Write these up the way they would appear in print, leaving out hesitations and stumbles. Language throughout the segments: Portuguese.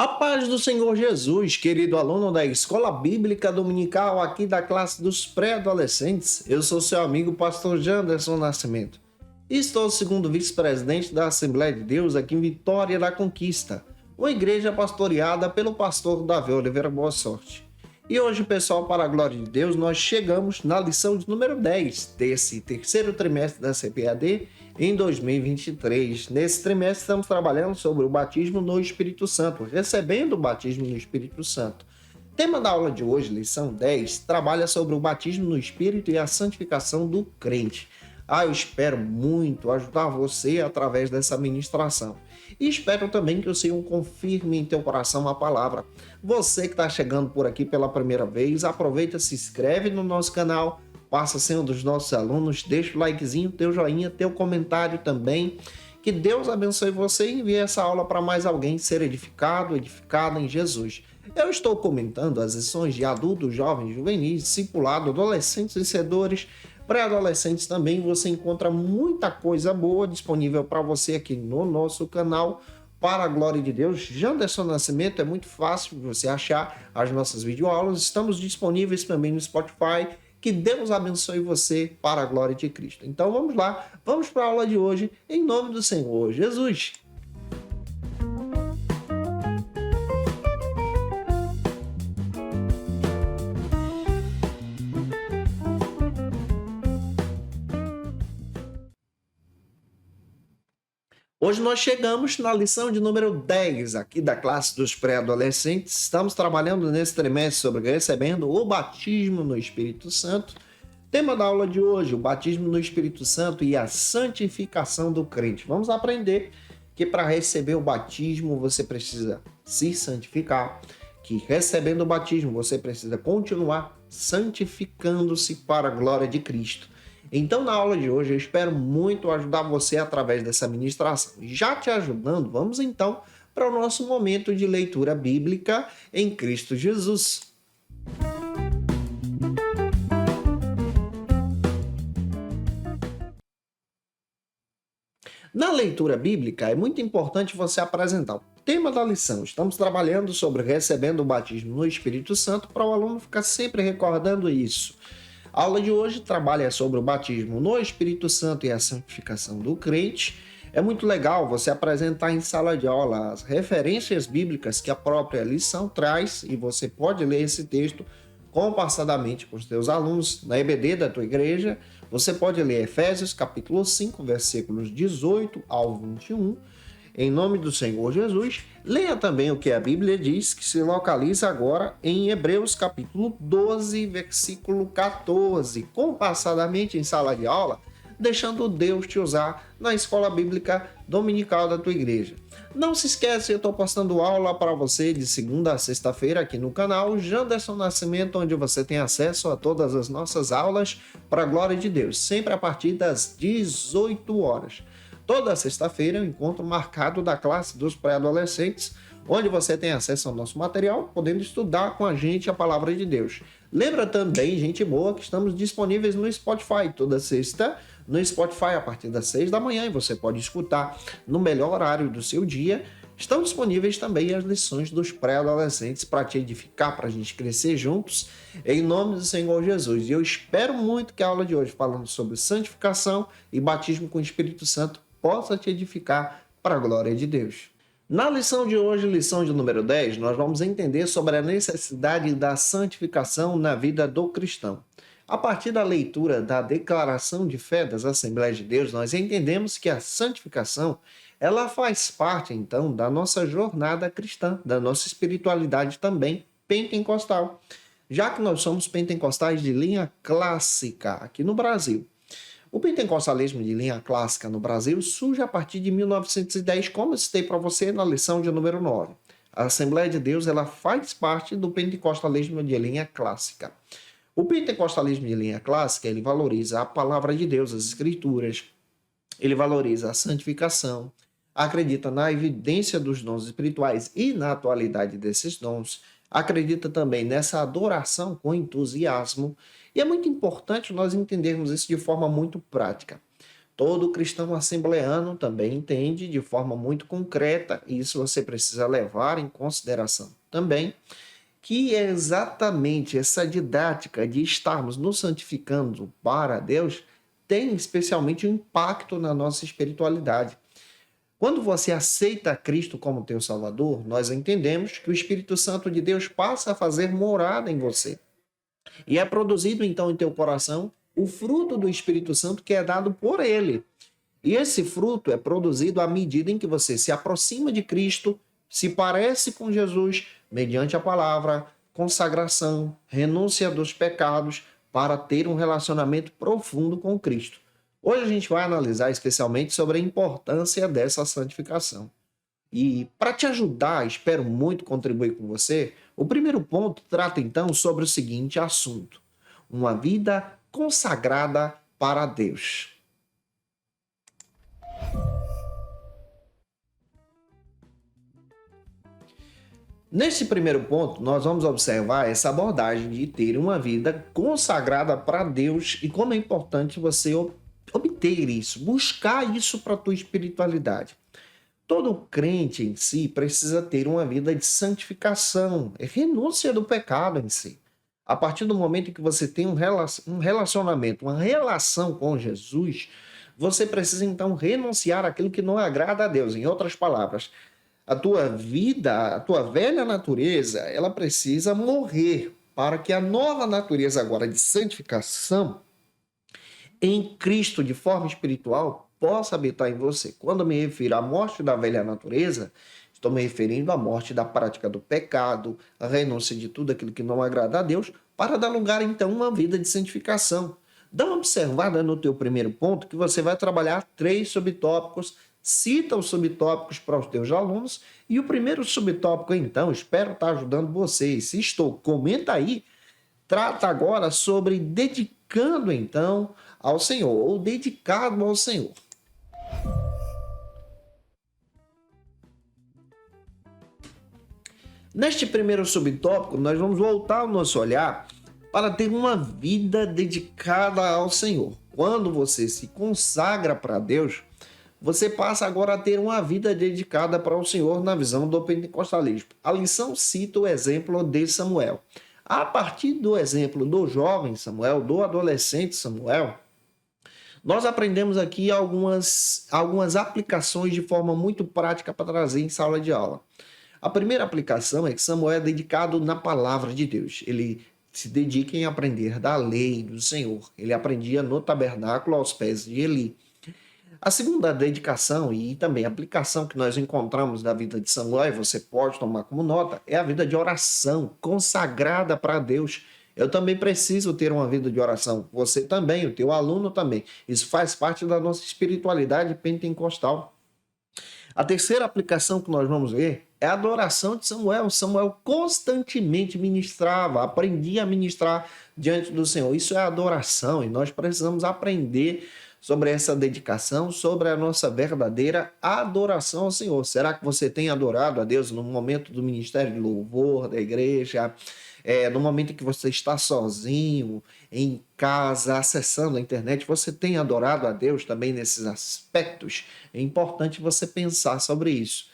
A paz do Senhor Jesus, querido aluno da Escola Bíblica Dominical aqui da classe dos pré-adolescentes. Eu sou seu amigo pastor Janderson Nascimento e estou segundo vice-presidente da Assembleia de Deus aqui em Vitória da Conquista, uma igreja pastoreada pelo pastor Davi Oliveira Boa Sorte. E hoje, pessoal, para a glória de Deus, nós chegamos na lição de número 10 desse terceiro trimestre da CPAD em 2023. Nesse trimestre estamos trabalhando sobre o batismo no Espírito Santo, recebendo o batismo no Espírito Santo. O tema da aula de hoje, lição 10, trabalha sobre o batismo no Espírito e a santificação do crente. Eu espero muito ajudar você através dessa ministração. E espero também que o Senhor confirme em teu coração a palavra. Você que está chegando por aqui pela primeira vez, aproveita, se inscreve no nosso canal, passa a ser um dos nossos alunos, deixa o likezinho, teu joinha, teu comentário também. Que Deus abençoe você e envie essa aula para mais alguém ser edificado, edificada em Jesus. Eu estou comentando as lições de adultos, jovens, juvenis, discipulado, adolescentes, vencedores, pré-adolescentes também. Você encontra muita coisa boa disponível para você aqui no nosso canal. Para a glória de Deus, Janderson Nascimento, é muito fácil você achar as nossas videoaulas. Estamos disponíveis também no Spotify. Que Deus abençoe você para a glória de Cristo. Então vamos lá, vamos para a aula de hoje, em nome do Senhor Jesus. Hoje nós chegamos na lição de número 10 aqui da classe dos pré-adolescentes. Estamos trabalhando nesse trimestre sobre recebendo o batismo no Espírito Santo. Tema da aula de hoje, o batismo no Espírito Santo e a santificação do crente. Vamos aprender que para receber o batismo você precisa se santificar, que recebendo o batismo você precisa continuar santificando-se para a glória de Cristo. Então, na aula de hoje, eu espero muito ajudar você através dessa ministração. Já te ajudando, vamos então para o nosso momento de leitura bíblica em Cristo Jesus. Na leitura bíblica, é muito importante você apresentar o tema da lição. Estamos trabalhando sobre recebendo o batismo no Espírito Santo para o aluno ficar sempre recordando isso. A aula de hoje trabalha sobre o batismo no Espírito Santo e a santificação do crente. É muito legal você apresentar em sala de aula as referências bíblicas que a própria lição traz e você pode ler esse texto compassadamente com os teus alunos na EBD da tua igreja. Você pode ler Efésios capítulo 5, versículos 18 ao 21. Em nome do Senhor Jesus, leia também o que a Bíblia diz, que se localiza agora em Hebreus capítulo 12, versículo 14, compassadamente em sala de aula, deixando Deus te usar na escola bíblica dominical da tua igreja. Não se esquece, eu estou postando aula para você de segunda a sexta-feira aqui no canal Janderson Nascimento, onde você tem acesso a todas as nossas aulas para a glória de Deus, sempre a partir das 18 horas. Toda sexta-feira é um encontro marcado da classe dos pré-adolescentes, onde você tem acesso ao nosso material, podendo estudar com a gente a palavra de Deus. Lembra também, gente boa, que estamos disponíveis no Spotify toda sexta, no Spotify a partir das 6 da manhã, e você pode escutar no melhor horário do seu dia. Estão disponíveis também as lições dos pré-adolescentes para te edificar, para a gente crescer juntos, em nome do Senhor Jesus. E eu espero muito que a aula de hoje, falando sobre santificação e batismo com o Espírito Santo, possa te edificar para a glória de Deus. Na lição de hoje, lição de número 10, nós vamos entender sobre a necessidade da santificação na vida do cristão. A partir da leitura da declaração de fé das Assembleias de Deus, nós entendemos que a santificação, ela faz parte, então, da nossa jornada cristã, da nossa espiritualidade também pentecostal, já que nós somos pentecostais de linha clássica aqui no Brasil. O pentecostalismo de linha clássica no Brasil surge a partir de 1910, como eu citei para você na lição de número 9. A Assembleia de Deus ela faz parte do pentecostalismo de linha clássica. O pentecostalismo de linha clássica ele valoriza a palavra de Deus, as escrituras, ele valoriza a santificação, acredita na evidência dos dons espirituais e na atualidade desses dons, acredita também nessa adoração com entusiasmo. E é muito importante nós entendermos isso de forma muito prática. Todo cristão assembleano também entende de forma muito concreta, e isso você precisa levar em consideração também, que é exatamente essa didática de estarmos nos santificando para Deus tem especialmente um impacto na nossa espiritualidade. Quando você aceita Cristo como teu Salvador, nós entendemos que o Espírito Santo de Deus passa a fazer morada em você. E é produzido então em teu coração o fruto do Espírito Santo que é dado por ele. E esse fruto é produzido à medida em que você se aproxima de Cristo, se parece com Jesus, mediante a palavra, consagração, renúncia dos pecados, para ter um relacionamento profundo com Cristo. Hoje a gente vai analisar especialmente sobre a importância dessa santificação. E para te ajudar, espero muito contribuir com você, o primeiro ponto trata então sobre o seguinte assunto: uma vida consagrada para Deus. Neste primeiro ponto, nós vamos observar essa abordagem de ter uma vida consagrada para Deus e como é importante você obter isso, buscar isso para a tua espiritualidade. Todo crente em si precisa ter uma vida de santificação, renúncia do pecado em si. A partir do momento em que você tem um relacionamento, uma relação com Jesus, você precisa então renunciar àquilo que não agrada a Deus. Em outras palavras, a tua vida, a tua velha natureza, ela precisa morrer para que a nova natureza agora de santificação em Cristo de forma espiritual possa habitar em você. Quando eu me refiro à morte da velha natureza, estou me referindo à morte da prática do pecado, a renúncia de tudo aquilo que não agrada a Deus, para dar lugar então a uma vida de santificação. Dá uma observada no teu primeiro ponto que você vai trabalhar 3 subtópicos. Cita os subtópicos para os teus alunos e o primeiro subtópico, então, espero estar ajudando vocês. Se estou, comenta aí. Trata agora sobre dedicando, então, ao Senhor, ou dedicado ao Senhor. Neste primeiro subtópico, nós vamos voltar o nosso olhar para ter uma vida dedicada ao Senhor. Quando você se consagra para Deus, você passa agora a ter uma vida dedicada para o Senhor na visão do pentecostalismo. A lição cita o exemplo de Samuel. A partir do exemplo do jovem Samuel, do adolescente Samuel, nós aprendemos aqui algumas aplicações de forma muito prática para trazer em sala de aula. A primeira aplicação é que Samuel é dedicado na palavra de Deus. Ele se dedica em aprender da lei do Senhor. Ele aprendia no tabernáculo aos pés de Eli. A segunda dedicação e também aplicação que nós encontramos da vida de Samuel, e você pode tomar como nota, é a vida de oração consagrada para Deus. Eu também preciso ter uma vida de oração. Você também, o teu aluno também. Isso faz parte da nossa espiritualidade pentecostal. A terceira aplicação que nós vamos ver é a adoração de Samuel. Samuel constantemente ministrava, aprendia a ministrar diante do Senhor. Isso é adoração e nós precisamos aprender sobre essa dedicação, sobre a nossa verdadeira adoração ao Senhor. Será que você tem adorado a Deus no momento do ministério de louvor, da igreja, no momento em que você está sozinho, em casa, acessando a internet? Você tem adorado a Deus também nesses aspectos? É importante você pensar sobre isso.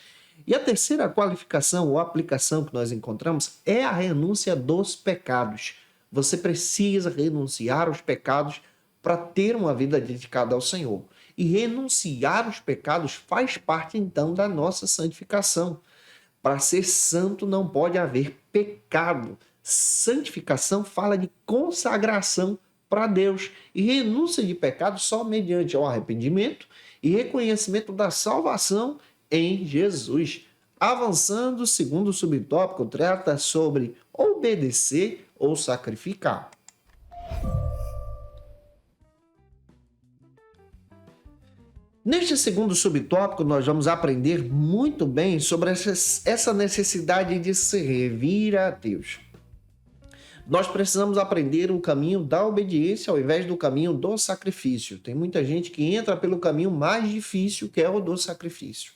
E a terceira qualificação ou aplicação que nós encontramos é a renúncia dos pecados. Você precisa renunciar aos pecados para ter uma vida dedicada ao Senhor. E renunciar aos pecados faz parte, então, da nossa santificação. Para ser santo não pode haver pecado. Santificação fala de consagração para Deus. E renúncia de pecado só mediante o arrependimento e reconhecimento da salvação em Jesus. Avançando, o segundo subtópico trata sobre obedecer ou sacrificar. Neste segundo subtópico, nós vamos aprender muito bem sobre essa necessidade de servir a Deus. Nós precisamos aprender o caminho da obediência ao invés do caminho do sacrifício. Tem muita gente que entra pelo caminho mais difícil, que é o do sacrifício.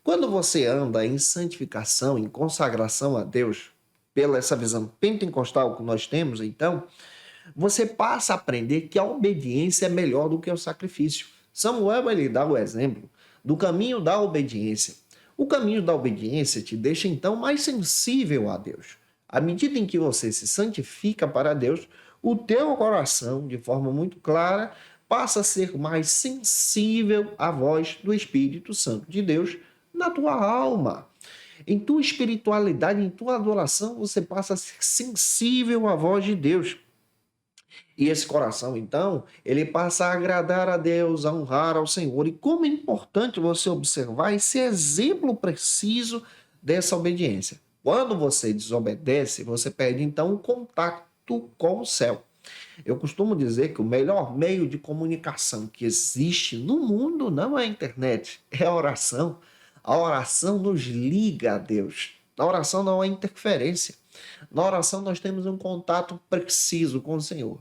Quando você anda em santificação, em consagração a Deus, pela essa visão pentecostal que nós temos, então, você passa a aprender que a obediência é melhor do que o sacrifício. Samuel ele dá o exemplo do caminho da obediência. O caminho da obediência te deixa então mais sensível a Deus. À medida em que você se santifica para Deus, o teu coração, de forma muito clara, passa a ser mais sensível à voz do Espírito Santo de Deus na tua alma. Em tua espiritualidade, em tua adoração, você passa a ser sensível à voz de Deus. E esse coração, então, ele passa a agradar a Deus, a honrar ao Senhor. E como é importante você observar esse exemplo preciso dessa obediência. Quando você desobedece, você perde, então, o contato com o céu. Eu costumo dizer que o melhor meio de comunicação que existe no mundo não é a internet, é a oração. A oração nos liga a Deus. Na oração não há interferência. Na oração nós temos um contato preciso com o Senhor.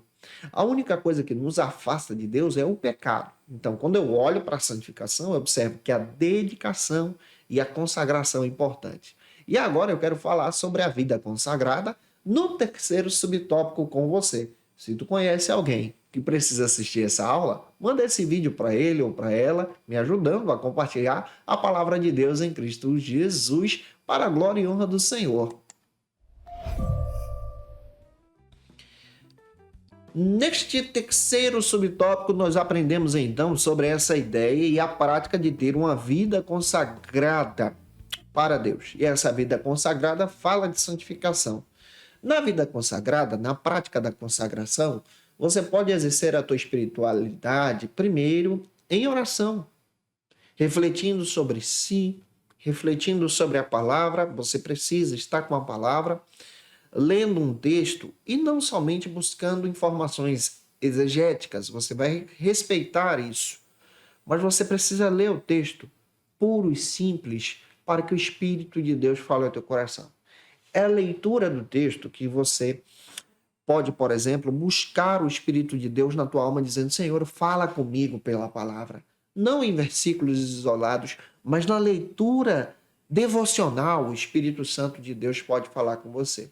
A única coisa que nos afasta de Deus é o pecado. Então, quando eu olho para a santificação, eu observo que a dedicação e a consagração é importante. E agora eu quero falar sobre a vida consagrada no terceiro subtópico com você. Se tu conhece alguém que precisa assistir essa aula, manda esse vídeo para ele ou para ela, me ajudando a compartilhar a palavra de Deus em Cristo Jesus para a glória e honra do Senhor. Neste terceiro subtópico, nós aprendemos então sobre essa ideia e a prática de ter uma vida consagrada para Deus. E essa vida consagrada fala de santificação. Na vida consagrada, na prática da consagração, você pode exercer a tua espiritualidade primeiro em oração, refletindo sobre si, refletindo sobre a palavra. Você precisa estar com a palavra, lendo um texto e não somente buscando informações exegéticas. Você vai respeitar isso, mas você precisa ler o texto puro e simples para que o Espírito de Deus fale ao teu coração. É a leitura do texto que você pode, por exemplo, buscar o Espírito de Deus na tua alma, dizendo: Senhor, fala comigo pela palavra. Não em versículos isolados, mas na leitura devocional, o Espírito Santo de Deus pode falar com você.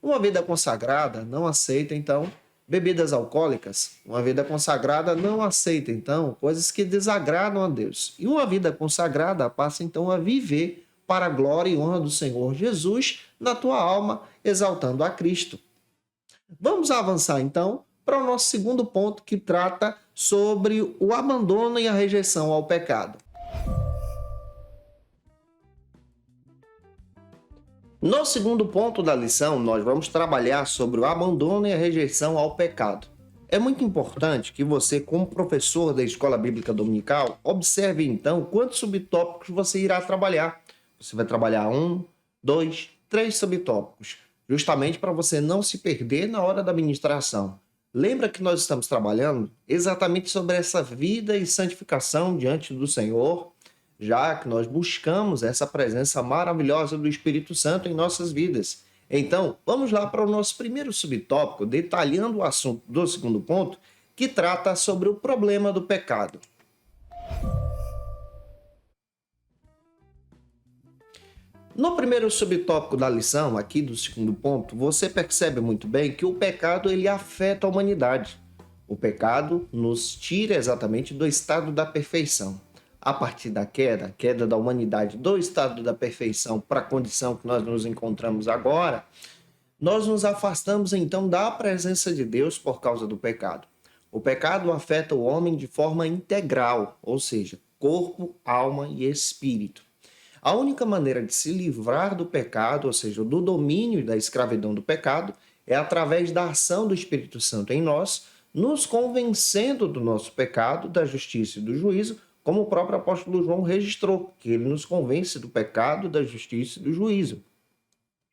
Uma vida consagrada não aceita, então, bebidas alcoólicas. Uma vida consagrada não aceita, então, coisas que desagradam a Deus. E uma vida consagrada passa, então, a viver para a glória e honra do Senhor Jesus na tua alma, exaltando a Cristo. Vamos avançar, então, para o nosso segundo ponto, que trata sobre o abandono e a rejeição ao pecado. No segundo ponto da lição, nós vamos trabalhar sobre o abandono e a rejeição ao pecado. É muito importante que você, como professor da Escola Bíblica Dominical, observe, então, quantos subtópicos você irá trabalhar. Você vai trabalhar 1, 2, 3 subtópicos, justamente para você não se perder na hora da ministração. Lembra que nós estamos trabalhando exatamente sobre essa vida e santificação diante do Senhor, já que nós buscamos essa presença maravilhosa do Espírito Santo em nossas vidas. Então, vamos lá para o nosso primeiro subtópico, detalhando o assunto do segundo ponto, que trata sobre o problema do pecado. No primeiro subtópico da lição, aqui do segundo ponto, você percebe muito bem que o pecado ele afeta a humanidade. O pecado nos tira exatamente do estado da perfeição. A partir da queda da humanidade do estado da perfeição para a condição que nós nos encontramos agora, nós nos afastamos então da presença de Deus por causa do pecado. O pecado afeta o homem de forma integral, ou seja, corpo, alma e espírito. A única maneira de se livrar do pecado, ou seja, do domínio e da escravidão do pecado, é através da ação do Espírito Santo em nós, nos convencendo do nosso pecado, da justiça e do juízo, como o próprio apóstolo João registrou, que ele nos convence do pecado, da justiça e do juízo.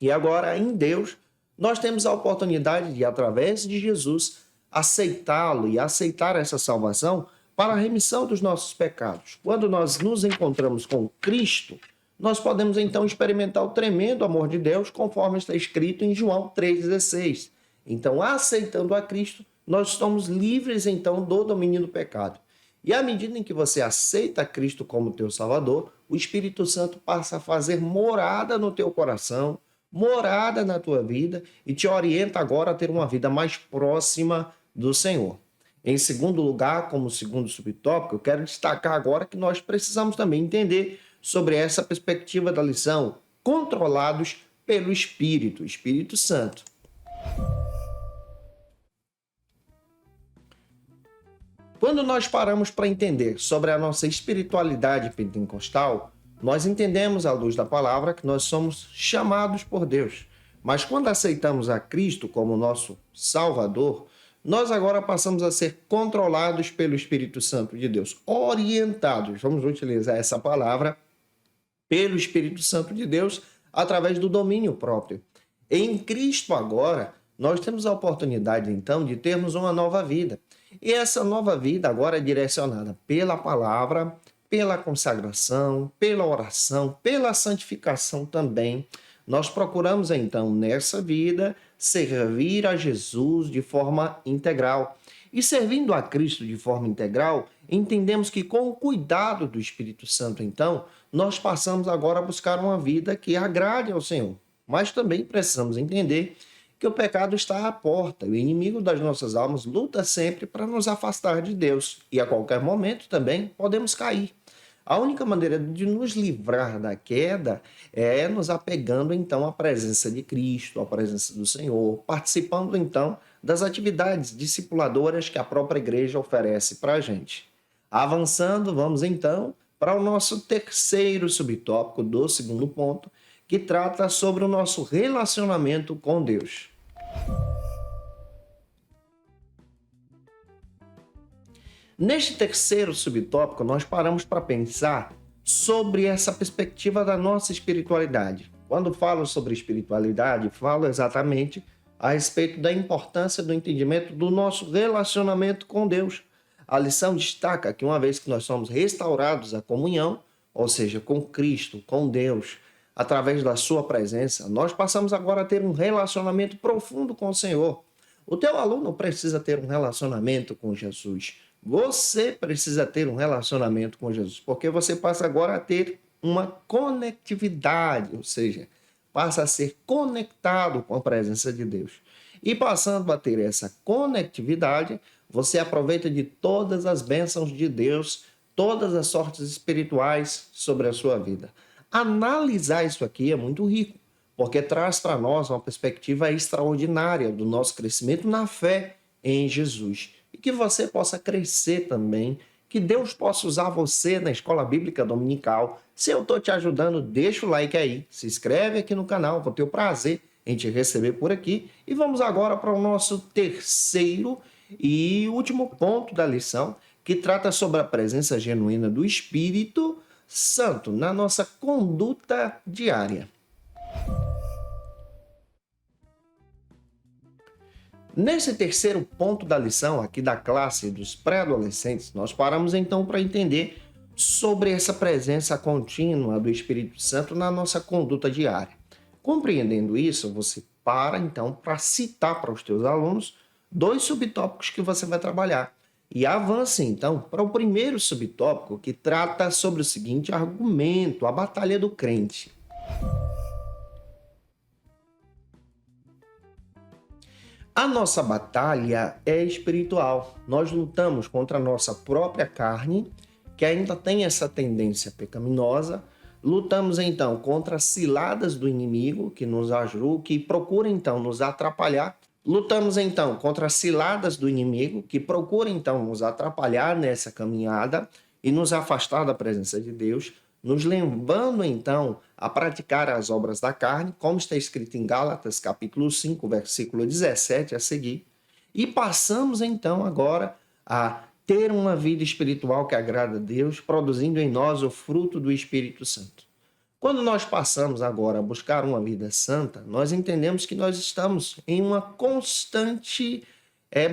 E agora, em Deus, nós temos a oportunidade de, através de Jesus, aceitá-lo e aceitar essa salvação para a remissão dos nossos pecados. Quando nós nos encontramos com Cristo, nós podemos então experimentar o tremendo amor de Deus, conforme está escrito em João 3,16. Então, aceitando a Cristo, nós estamos livres então do domínio do pecado. E à medida em que você aceita Cristo como teu Salvador, o Espírito Santo passa a fazer morada no teu coração, morada na tua vida e te orienta agora a ter uma vida mais próxima do Senhor. Em segundo lugar, como segundo subtópico, eu quero destacar agora que nós precisamos também entender sobre essa perspectiva da lição, controlados pelo Espírito Santo. Quando nós paramos para entender sobre a nossa espiritualidade pentecostal, nós entendemos à luz da palavra que nós somos chamados por Deus. Mas quando aceitamos a Cristo como nosso Salvador, nós agora passamos a ser controlados pelo Espírito Santo de Deus, orientados, vamos utilizar essa palavra, pelo Espírito Santo de Deus, através do domínio próprio. Em Cristo agora, nós temos a oportunidade, então, de termos uma nova vida. E essa nova vida agora é direcionada pela palavra, pela consagração, pela oração, pela santificação também. Nós procuramos, então, nessa vida, servir a Jesus de forma integral. E servindo a Cristo de forma integral, entendemos que com o cuidado do Espírito Santo, então, nós passamos agora a buscar uma vida que agrade ao Senhor. Mas também precisamos entender que o pecado está à porta. O inimigo das nossas almas luta sempre para nos afastar de Deus. E a qualquer momento também podemos cair. A única maneira de nos livrar da queda é nos apegando então à presença de Cristo, à presença do Senhor, participando então das atividades discipuladoras que a própria igreja oferece para a gente. Avançando, vamos então para o nosso terceiro subtópico do segundo ponto, que trata sobre o nosso relacionamento com Deus. Neste terceiro subtópico, nós paramos para pensar sobre essa perspectiva da nossa espiritualidade. Quando falo sobre espiritualidade, falo exatamente a respeito da importância do entendimento do nosso relacionamento com Deus. A lição destaca que uma vez que nós somos restaurados à comunhão, ou seja, com Cristo, com Deus, através da sua presença, nós passamos agora a ter um relacionamento profundo com o Senhor. O teu aluno precisa ter um relacionamento com Jesus. Você precisa ter um relacionamento com Jesus, porque você passa agora a ter uma conectividade, ou seja, passa a ser conectado com a presença de Deus. E passando a ter essa conectividade, você aproveita de todas as bênçãos de Deus, todas as sortes espirituais sobre a sua vida. Analisar isso aqui é muito rico, porque traz para nós uma perspectiva extraordinária do nosso crescimento na fé em Jesus. E que você possa crescer também, que Deus possa usar você na Escola Bíblica Dominical. Se eu estou te ajudando, deixa o like aí, se inscreve aqui no canal, vou ter o prazer em te receber por aqui. E vamos agora para o nosso terceiro e último ponto da lição, que trata sobre a presença genuína do Espírito Santo na nossa conduta diária. Nesse terceiro ponto da lição aqui da classe dos pré-adolescentes, nós paramos então para entender sobre essa presença contínua do Espírito Santo na nossa conduta diária. Compreendendo isso, você para então para citar para os teus alunos 2 subtópicos que você vai trabalhar. E avance então para o primeiro subtópico, que trata sobre o seguinte argumento: a batalha do crente. A nossa batalha é espiritual. Nós lutamos contra a nossa própria carne, que ainda tem essa tendência pecaminosa. Lutamos então contra as ciladas do inimigo, que nos ajuda, que procura então nos atrapalhar. Lutamos então contra as ciladas do inimigo, que procura então nos atrapalhar nessa caminhada e nos afastar da presença de Deus, nos levando então a praticar as obras da carne, como está escrito em Gálatas capítulo 5, versículo 17 a seguir, e passamos então agora a ter uma vida espiritual que agrada a Deus, produzindo em nós o fruto do Espírito Santo. Quando nós passamos agora a buscar uma vida santa, nós entendemos que nós estamos em uma constante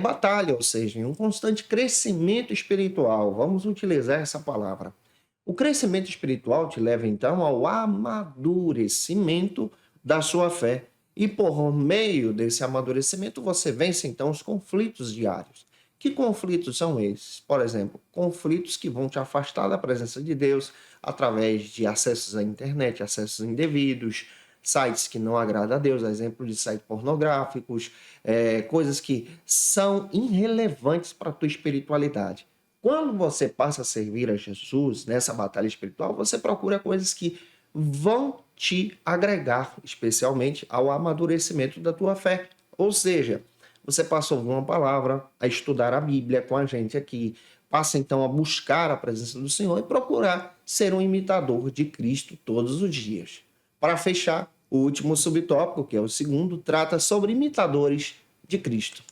batalha, ou seja, em um constante crescimento espiritual. Vamos utilizar essa palavra. O crescimento espiritual te leva então ao amadurecimento da sua fé. E por meio desse amadurecimento você vence então os conflitos diários. Que conflitos são esses? Por exemplo, conflitos que vão te afastar da presença de Deus através de acessos à internet, acessos indevidos, sites que não agradam a Deus, exemplo de sites pornográficos, coisas que são irrelevantes para a tua espiritualidade. Quando você passa a servir a Jesus nessa batalha espiritual, você procura coisas que vão te agregar, especialmente ao amadurecimento da tua fé. Ou seja, você passa a ouvir uma palavra, a estudar a Bíblia com a gente aqui, passa então a buscar a presença do Senhor e procurar ser um imitador de Cristo todos os dias. Para fechar, o último subtópico, que é o segundo, trata sobre imitadores de Cristo.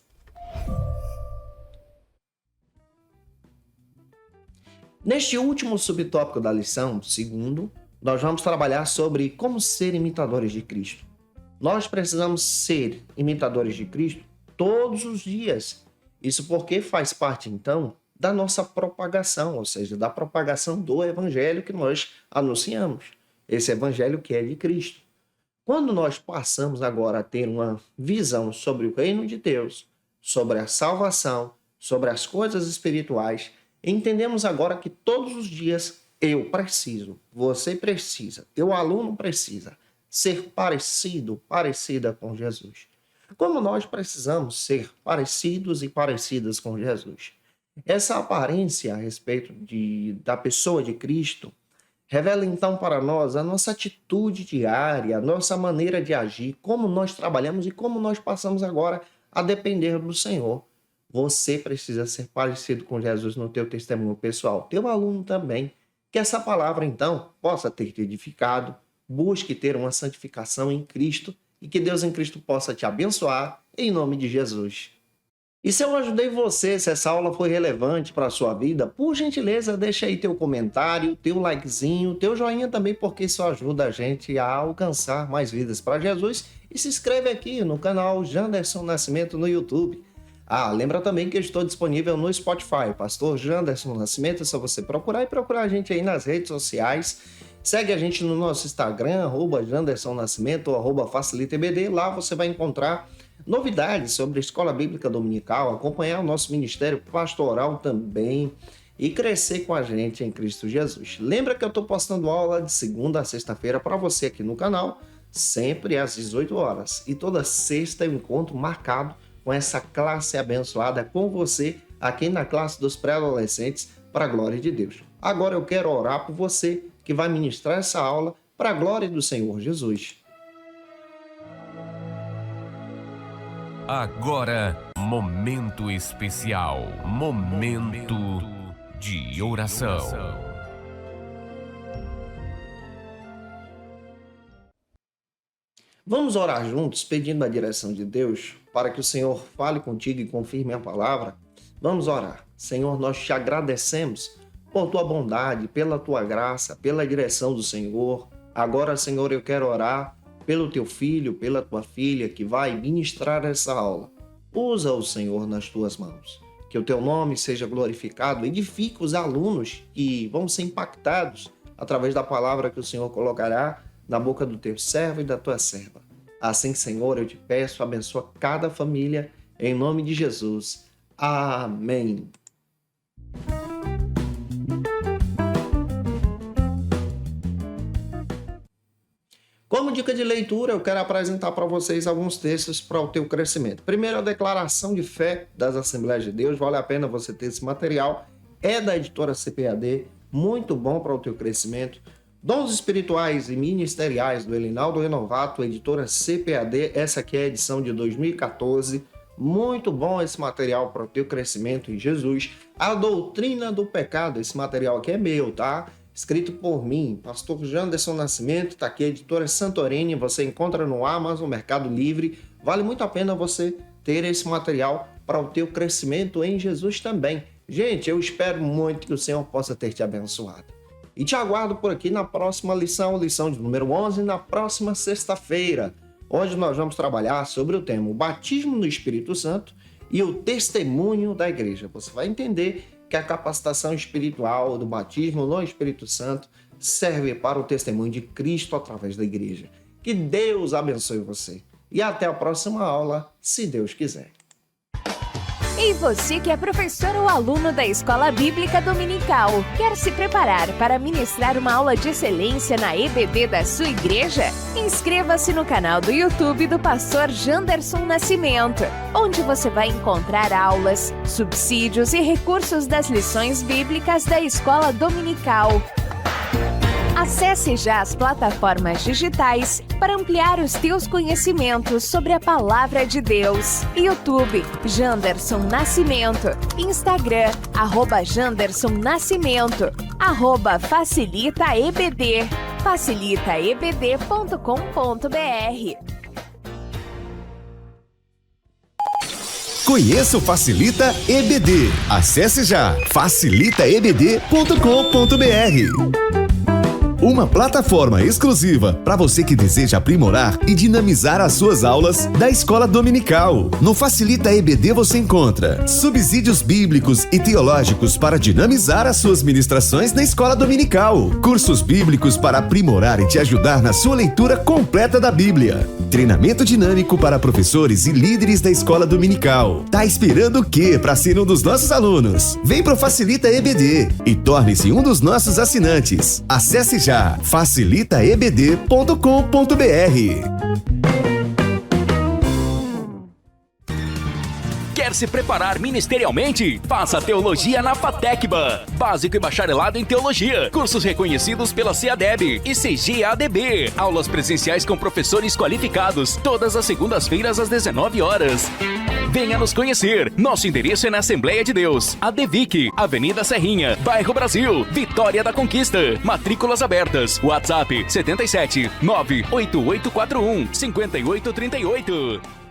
Neste último subtópico da lição, segundo, nós vamos trabalhar sobre como ser imitadores de Cristo. Nós precisamos ser imitadores de Cristo todos os dias. Isso porque faz parte, então, da nossa propagação, ou seja, da propagação do evangelho que nós anunciamos. Esse evangelho que é de Cristo. Quando nós passamos agora a ter uma visão sobre o reino de Deus, sobre a salvação, sobre as coisas espirituais, entendemos agora que todos os dias eu preciso, você precisa, teu aluno precisa ser parecido, parecida com Jesus. Como nós precisamos ser parecidos e parecidas com Jesus? Essa aparência a respeito da pessoa de Cristo revela então para nós a nossa atitude diária, a nossa maneira de agir, como nós trabalhamos e como nós passamos agora a depender do Senhor. Você precisa ser parecido com Jesus no teu testemunho pessoal, teu aluno também. Que essa palavra, então, possa ter te edificado, busque ter uma santificação em Cristo e que Deus em Cristo possa te abençoar, em nome de Jesus. E se eu ajudei você, se essa aula foi relevante para a sua vida, por gentileza, deixa aí teu comentário, teu likezinho, teu joinha também, porque isso ajuda a gente a alcançar mais vidas para Jesus. E se inscreve aqui no canal Janderson Nascimento no YouTube. Lembra também que eu estou disponível no Spotify, Pastor Janderson Nascimento, é só você procurar a gente aí nas redes sociais. Segue a gente no nosso Instagram, @Janderson Nascimento, @FacilitaEBD. Lá você vai encontrar novidades sobre a Escola Bíblica Dominical, acompanhar o nosso ministério pastoral também e crescer com a gente em Cristo Jesus. Lembra que eu estou postando aula de segunda a sexta-feira para você aqui no canal, sempre às 18 horas. E toda sexta eu encontro marcado com essa classe abençoada com você aqui na classe dos pré-adolescentes para a glória de Deus. Agora eu quero orar por você que vai ministrar essa aula para a glória do Senhor Jesus. Agora, momento especial, momento de oração. Vamos orar juntos, pedindo a direção de Deus, para que o Senhor fale contigo e confirme a palavra? Vamos orar. Senhor, nós te agradecemos por tua bondade, pela tua graça, pela direção do Senhor. Agora, Senhor, eu quero orar pelo teu filho, pela tua filha que vai ministrar essa aula. Usa-o, Senhor, nas tuas mãos. Que o teu nome seja glorificado, edifica os alunos que vão ser impactados através da palavra que o Senhor colocará na boca do teu servo e da tua serva. Assim, Senhor, eu te peço, abençoa cada família, em nome de Jesus. Amém. Como dica de leitura, eu quero apresentar para vocês alguns textos para o teu crescimento. Primeiro, a Declaração de Fé das Assembleias de Deus. Vale a pena você ter esse material. É da editora CPAD, muito bom para o teu crescimento. Dons Espirituais e Ministeriais, do Elinaldo Renovato, editora CPAD. Essa aqui é a edição de 2014. Muito bom esse material para o teu crescimento em Jesus. A Doutrina do Pecado, esse material aqui é meu, tá? Escrito por mim, Pastor Janderson Nascimento, está aqui a editora Santorini, você encontra no Amazon, Mercado Livre. Vale muito a pena você ter esse material para o teu crescimento em Jesus também. Gente, eu espero muito que o Senhor possa ter te abençoado. E te aguardo por aqui na próxima lição de número 11, na próxima sexta-feira, onde nós vamos trabalhar sobre o tema o batismo no Espírito Santo e o testemunho da igreja. Você vai entender que a capacitação espiritual do batismo no Espírito Santo serve para o testemunho de Cristo através da igreja. Que Deus abençoe você. E até a próxima aula, se Deus quiser. E você que é professor ou aluno da Escola Bíblica Dominical, quer se preparar para ministrar uma aula de excelência na EBD da sua igreja? Inscreva-se no canal do YouTube do pastor Janderson Nascimento, onde você vai encontrar aulas, subsídios e recursos das lições bíblicas da Escola Dominical. Acesse já as plataformas digitais para ampliar os teus conhecimentos sobre a Palavra de Deus. YouTube, Janderson Nascimento. Instagram, @Janderson Nascimento. @FacilitaEBD. facilitaebd.com.br. Conheça o Facilita EBD. Acesse já facilitaebd.com.br. Uma plataforma exclusiva para você que deseja aprimorar e dinamizar as suas aulas da Escola Dominical. No Facilita EBD você encontra subsídios bíblicos e teológicos para dinamizar as suas ministrações na Escola Dominical, cursos bíblicos para aprimorar e te ajudar na sua leitura completa da Bíblia, treinamento dinâmico para professores e líderes da Escola Dominical. Tá esperando o quê para ser um dos nossos alunos? Vem pro Facilita EBD e torne-se um dos nossos assinantes. Acesse já facilitaebd.com.br. Quer se preparar ministerialmente? Faça Teologia na FATECBA. Básico e bacharelado em Teologia. Cursos reconhecidos pela CEADEB e CGADB. Aulas presenciais com professores qualificados. Todas as segundas-feiras às 19 horas. Venha nos conhecer. Nosso endereço é na Assembleia de Deus, ADVIC, Avenida Serrinha, Bairro Brasil, Vitória da Conquista. Matrículas abertas. WhatsApp 77 98841 5838.